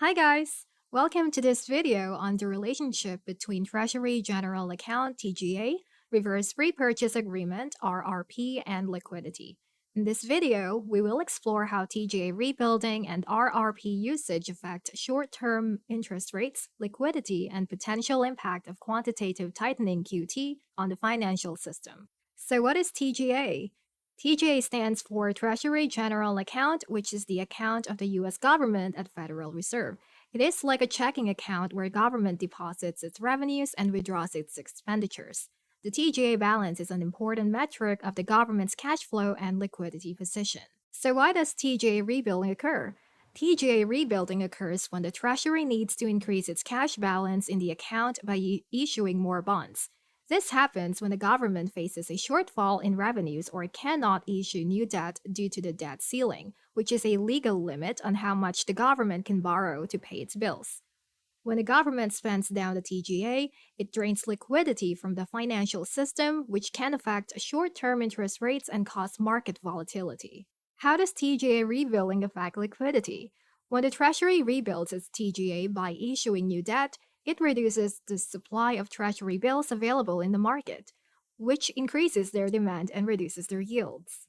Hi guys! Welcome to this video on the relationship between Treasury General Account TGA, Reverse Repurchase Agreement RRP, and liquidity. In this video, we will explore how TGA rebuilding and RRP usage affect short-term interest rates, liquidity, and potential impact of quantitative tightening QT on the financial system. So what is TGA? TGA stands for Treasury General Account, which is the account of the US government at Federal Reserve. It is like a checking account where government deposits its revenues and withdraws its expenditures. The TGA balance is an important metric of the government's cash flow and liquidity position. So why does TGA rebuilding occur? TGA rebuilding occurs when the Treasury needs to increase its cash balance in the account by issuing more bonds. This happens when the government faces a shortfall in revenues or cannot issue new debt due to the debt ceiling, which is a legal limit on how much the government can borrow to pay its bills. When the government spends down the TGA, it drains liquidity from the financial system, which can affect short-term interest rates and cause market volatility. How does TGA rebuilding affect liquidity? When the Treasury rebuilds its TGA by issuing new debt, it reduces the supply of Treasury bills available in the market, which increases their demand and reduces their yields.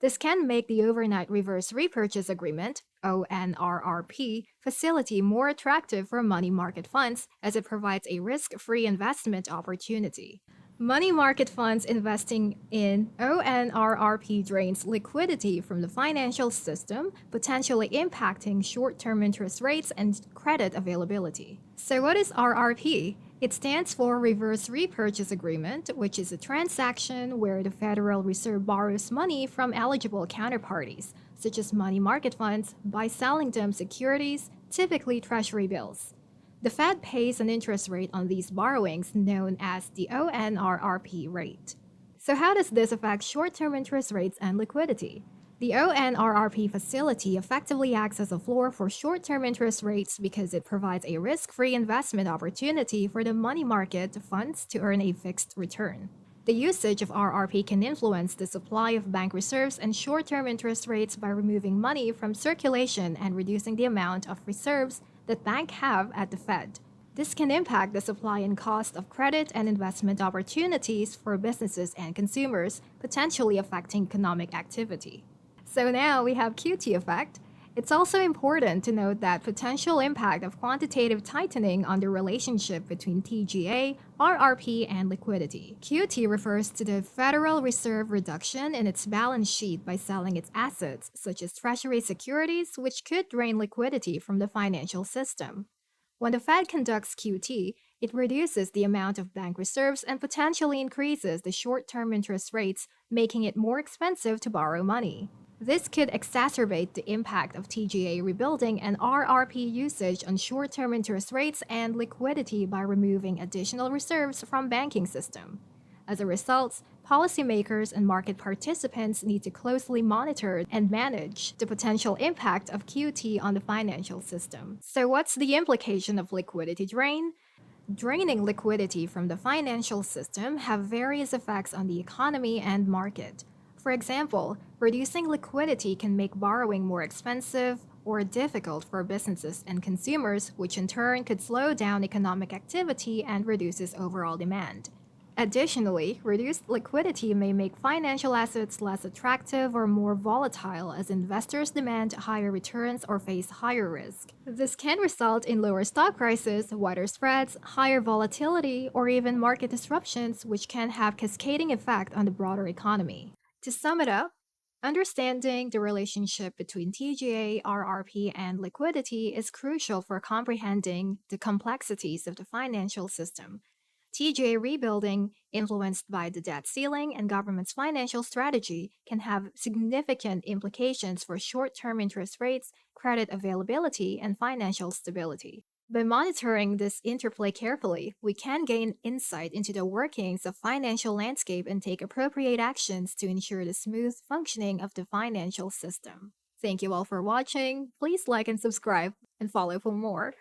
This can make the Overnight Reverse Repurchase Agreement (ONRRP) facility more attractive for money market funds as it provides a risk-free investment opportunity. Money market funds investing in ONRRP drains liquidity from the financial system, potentially impacting short-term interest rates and credit availability. So what is RRP? It stands for Reverse Repurchase Agreement, which is a transaction where the Federal Reserve borrows money from eligible counterparties, such as money market funds, by selling them securities, typically Treasury bills. The Fed pays an interest rate on these borrowings known as the ONRRP rate. So how does this affect short-term interest rates and liquidity? The ONRRP facility effectively acts as a floor for short-term interest rates because it provides a risk-free investment opportunity for the money market funds to earn a fixed return. The usage of RRP can influence the supply of bank reserves and short-term interest rates by removing money from circulation and reducing the amount of reserves that banks have at the Fed. This can impact the supply and cost of credit and investment opportunities for businesses and consumers, potentially affecting economic activity. So now we have QT effect. It's also important to note that potential impact of quantitative tightening on the relationship between TGA, RRP, and liquidity. QT refers to the Federal Reserve reduction in its balance sheet by selling its assets, such as Treasury securities, which could drain liquidity from the financial system. When the Fed conducts QT, it reduces the amount of bank reserves and potentially increases the short-term interest rates, making it more expensive to borrow money. This could exacerbate the impact of TGA rebuilding and RRP usage on short-term interest rates and liquidity by removing additional reserves from banking system. As a result, policymakers and market participants need to closely monitor and manage the potential impact of QT on the financial system. So what's the implication of liquidity drain? Draining liquidity from the financial system have various effects on the economy and market. For example, reducing liquidity can make borrowing more expensive or difficult for businesses and consumers, which in turn could slow down economic activity and reduces overall demand. Additionally, reduced liquidity may make financial assets less attractive or more volatile as investors demand higher returns or face higher risk. This can result in lower stock prices, wider spreads, higher volatility, or even market disruptions, which can have cascading effect on the broader economy. To sum it up, understanding the relationship between TGA, RRP, and liquidity is crucial for comprehending the complexities of the financial system. TGA rebuilding, influenced by the debt ceiling and government's financial strategy, can have significant implications for short-term interest rates, credit availability, and financial stability. By monitoring this interplay carefully, we can gain insight into the workings of financial landscape and take appropriate actions to ensure the smooth functioning of the financial system. Thank you all for watching. Please like and subscribe and follow for more.